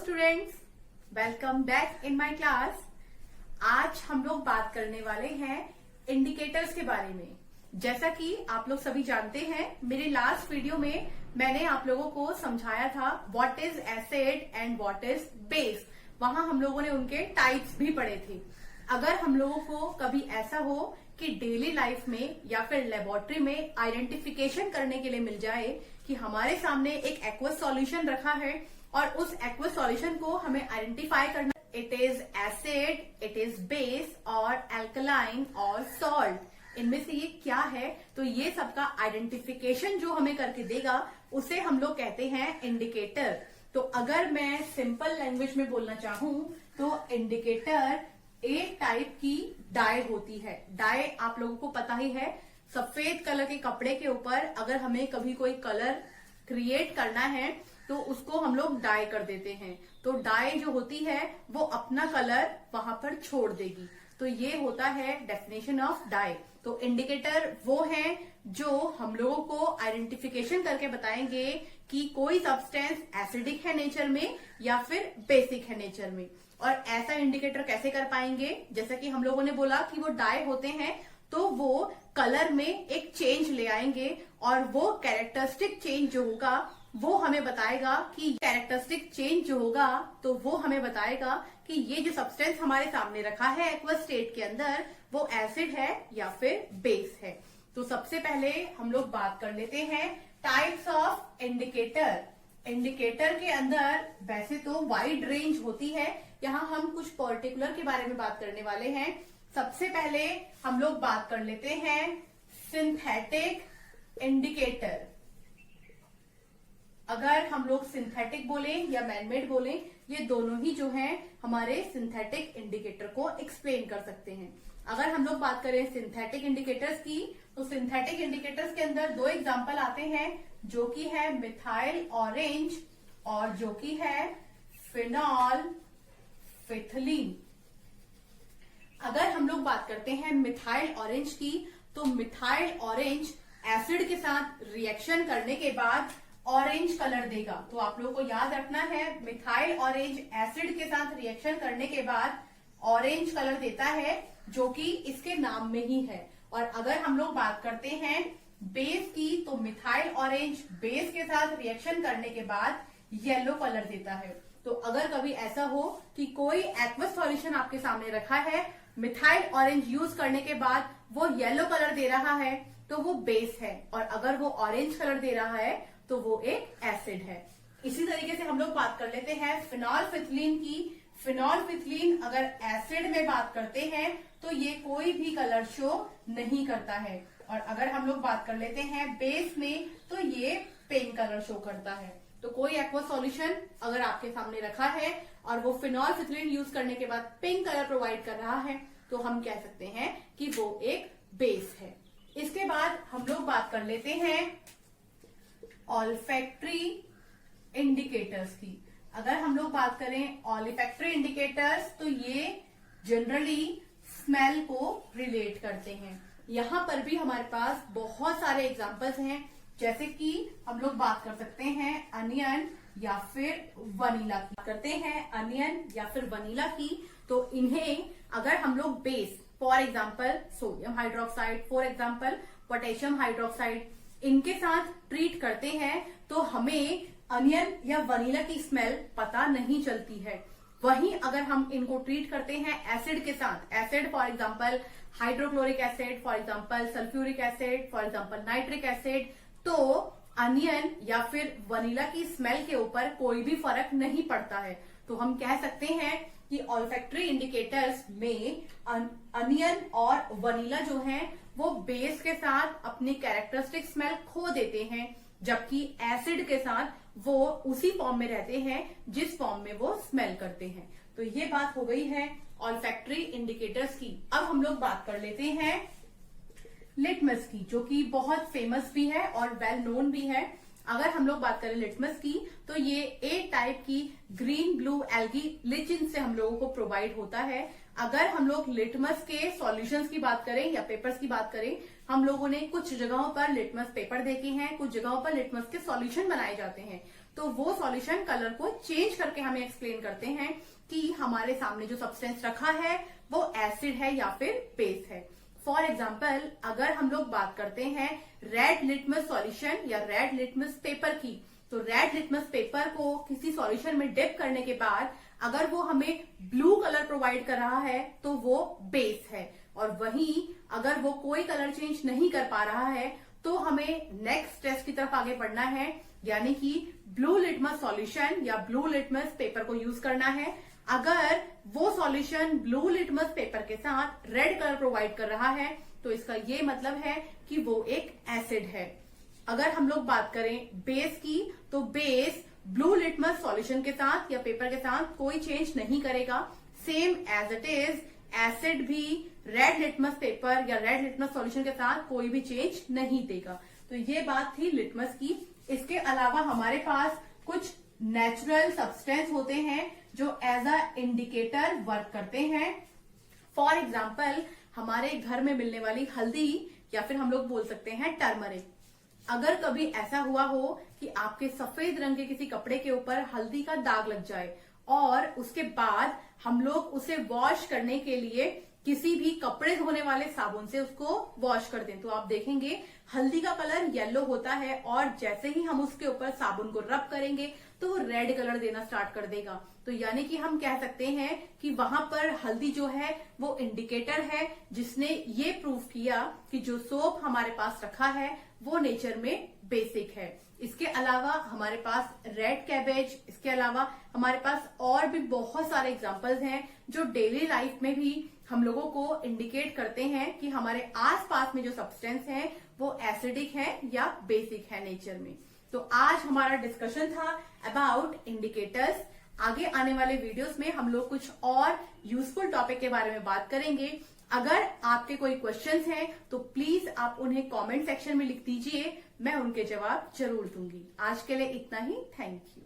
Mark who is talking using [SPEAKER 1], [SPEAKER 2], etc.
[SPEAKER 1] Students, welcome back in my class. आज हम लोग बात करने वाले हैं इंडिकेटर्स के बारे में। जैसा कि आप लोग सभी जानते हैं, मेरे लास्ट वीडियो में मैंने आप लोगों को समझाया था what is acid and what is base. वहां हम लोगों ने उनके टाइप्स भी पढ़े थे। अगर हम लोगों को कभी ऐसा हो कि डेली लाइफ में या फिर लेबोरेटरी में आइडेंटिफिकेशन करने के लिए मिल जाए कि हमारे सामने एक एक्वस सॉल्यूशन रखा है और उस एक्वस सॉल्यूशन को हमें आइडेंटिफाई करना, it is acid, it is base और एल्कलाइन और सॉल्ट, इनमें से ये क्या है, तो ये सबका आइडेंटिफिकेशन जो हमें करके देगा उसे हम लोग कहते हैं इंडिकेटर। तो अगर मैं सिंपल लैंग्वेज में बोलना चाहूं तो इंडिकेटर एक टाइप की डाई होती है। डाई आप लोगों को पता ही है, सफेद कलर के कपड़े के ऊपर अगर हमें कभी कोई कलर क्रिएट करना है तो उसको हम लोग डाई कर देते हैं। तो डाई जो होती है वो अपना कलर वहां पर छोड़ देगी। तो ये होता है डेफिनेशन ऑफ डाई। तो इंडिकेटर वो है जो हम लोगों को आइडेंटिफिकेशन करके बताएंगे कि कोई सब्सटेंस एसिडिक है नेचर में या फिर बेसिक है नेचर में। और ऐसा इंडिकेटर कैसे कर पाएंगे, जैसा कि हम लोगों ने बोला कि वो डाई होते हैं तो वो कलर में एक चेंज ले आएंगे और वो कैरेक्टरिस्टिक चेंज जो होगा वो हमें बताएगा कि कैरेक्टरिस्टिक चेंज जो होगा तो वो हमें बताएगा कि ये जो सब्सटेंस हमारे सामने रखा है एक्वस स्टेट के अंदर वो एसिड है या फिर बेस है। तो सबसे पहले हम लोग बात कर लेते हैं टाइप्स ऑफ इंडिकेटर। इंडिकेटर के अंदर वैसे तो वाइड रेंज होती है, यहाँ हम कुछ पर्टिकुलर के बारे में बात करने वाले हैं। सबसे पहले हम लोग बात कर लेते हैं सिंथेटिक इंडिकेटर। अगर हम लोग सिंथेटिक बोले या मैनमेड बोले, ये दोनों ही जो हैं हमारे सिंथेटिक इंडिकेटर को एक्सप्लेन कर सकते हैं। अगर हम लोग बात करें सिंथेटिक इंडिकेटर्स की, तो सिंथेटिक इंडिकेटर्स के अंदर दो एग्जांपल आते हैं, जो कि है मिथाइल ऑरेंज और जो कि है फिनॉल फिथिलीन। अगर हम लोग बात करते हैं मिथाइल ऑरेंज की, तो मिथाइल ऑरेंज एसिड के साथ रिएक्शन करने के बाद ऑरेंज कलर देगा। तो आप लोगों को याद रखना है, मिथाइल ऑरेंज एसिड के साथ रिएक्शन करने के बाद ऑरेंज कलर देता है, जो कि इसके नाम में ही है। और अगर हम लोग बात करते हैं बेस की, तो मिथाइल ऑरेंज बेस के साथ रिएक्शन करने के बाद येलो कलर देता है। तो अगर कभी ऐसा हो कि कोई एक्वस सॉल्यूशन आपके सामने रखा है, मिथाइल ऑरेंज यूज करने के बाद वो येलो कलर दे रहा है तो वो बेस है, और अगर वो ऑरेंज कलर दे रहा है तो वो एक एसिड है। इसी तरीके से हम लोग बात कर लेते हैं फिनॉल फिथिलीन की। फिनॉल फिथिलीन अगर एसिड में बात करते हैं तो ये कोई भी कलर शो नहीं करता है, और अगर हम लोग बात कर लेते हैं बेस में तो ये पिंक कलर शो करता है। तो कोई एक्वस सॉल्यूशन अगर आपके सामने रखा है और वो फिनॉल फिथिलीन यूज करने के बाद पिंक कलर प्रोवाइड कर रहा है तो हम कह सकते हैं कि वो एक बेस है। इसके बाद हम लोग बात कर लेते हैं ऑल्फैक्टरी इंडिकेटर्स की। अगर हम लोग बात करें ऑल्फैक्टरी इंडिकेटर्स, तो ये जनरली स्मेल को रिलेट करते हैं। यहाँ पर भी हमारे पास बहुत सारे एग्जांपल्स हैं, जैसे कि हम लोग बात कर सकते हैं अनियन या फिर वनीला की। करते हैं अनियन या फिर वनीला की, तो इन्हें अगर हम लोग base, for example sodium hydroxide, for example potassium hydroxide, इनके साथ ट्रीट करते हैं तो हमें अनियन या वनीला की स्मेल पता नहीं चलती है। वहीं अगर हम इनको ट्रीट करते हैं एसिड के साथ, acid for example hydrochloric acid, for example sulphuric acid, for example nitric acid, तो अनियन या फिर वनीला की स्मेल के ऊपर कोई भी फर्क नहीं पड़ता है। तो हम कह सकते हैं कि ऑल्फैक्टरी इंडिकेटर्स में अनियन और वनीला जो हैं वो बेस के साथ अपनी कैरेक्टरिस्टिक स्मेल खो देते हैं, जबकि एसिड के साथ वो उसी फॉर्म में रहते हैं जिस फॉर्म में वो स्मेल करते हैं। तो ये बात हो गई है ऑल्फैक्टरी इंडिकेटर्स की। अब हम लोग बात कर लेते हैं लिटमस की, जो कि बहुत फेमस भी है और वेल नोन भी है। अगर हम लोग बात करें लिटमस की, तो ये एक टाइप की ग्रीन ब्लू एल्गी लिचिन से हम लोगों को प्रोवाइड होता है। अगर हम लोग लिटमस के सॉल्यूशंस की बात करें या पेपर्स की बात करें, हम लोगों ने कुछ जगहों पर लिटमस पेपर देखे हैं, कुछ जगहों पर लिटमस के सॉल्यूशन बनाए जाते हैं। तो वो सॉल्यूशन कलर को चेंज करके हमें एक्सप्लेन करते हैं कि हमारे सामने जो सब्सटेंस रखा है वो एसिड है या फिर बेस है। फॉर एग्जाम्पल, अगर हम लोग बात करते हैं रेड लिटमस सॉल्यूशन या रेड लिटमस पेपर की, तो रेड लिटमस पेपर को किसी सॉल्यूशन में डिप करने के बाद अगर वो हमें ब्लू कलर प्रोवाइड कर रहा है तो वो बेस है, और वहीं अगर वो कोई कलर चेंज नहीं कर पा रहा है तो हमें नेक्स्ट टेस्ट की तरफ आगे बढ़ना है, यानी कि ब्लू लिटमस सॉल्यूशन या ब्लू लिटमस पेपर को यूज करना है। अगर वो सॉल्यूशन ब्लू लिटमस पेपर के साथ रेड कलर प्रोवाइड कर रहा है तो इसका ये मतलब है कि वो एक एसिड है। अगर हम लोग बात करें बेस की, तो बेस ब्लू लिटमस सॉल्यूशन के साथ या पेपर के साथ कोई चेंज नहीं करेगा। Same as it is acid भी रेड लिटमस पेपर या रेड लिटमस सॉल्यूशन के साथ कोई भी चेंज नहीं देगा। तो ये बात थी लिटमस की। इसके अलावा हमारे पास कुछ नेचुरल सब्सटेंस होते हैं जो एज अ इंडिकेटर वर्क करते हैं। फॉर एग्जाम्पल, हमारे घर में मिलने वाली हल्दी या फिर हम लोग बोल सकते हैं टर्मरिक। अगर कभी ऐसा हुआ हो कि आपके सफेद रंग के किसी कपड़े के ऊपर हल्दी का दाग लग जाए और उसके बाद हम लोग उसे वॉश करने के लिए किसी भी कपड़े धोने वाले साबुन से उसको वॉश कर दें, तो आप देखेंगे हल्दी का कलर येलो होता है और जैसे ही हम उसके ऊपर साबुन को रब करेंगे तो वो रेड कलर देना स्टार्ट कर देगा। तो यानी कि हम कह सकते हैं कि वहां पर हल्दी जो है वो इंडिकेटर है जिसने ये प्रूव किया कि जो सोप हमारे पास रखा है वो नेचर में बेसिक है। इसके अलावा हमारे पास रेड कैबेज, इसके अलावा हमारे पास और भी बहुत सारे एग्जांपल्स हैं जो डेली लाइफ में भी हम लोगों को इंडिकेट करते हैं कि हमारे आसपास में जो सब्सटेंस है वो एसिडिक है या बेसिक है नेचर में। तो आज हमारा डिस्कशन था अबाउट इंडिकेटर्स। आगे आने वाले वीडियोस में हम लोग कुछ और यूजफुल टॉपिक के बारे में बात करेंगे। अगर आपके कोई क्वेश्चंस हैं तो प्लीज आप उन्हें कमेंट सेक्शन में लिख दीजिए, मैं उनके जवाब जरूर दूंगी। आज के लिए इतना ही, थैंक यू।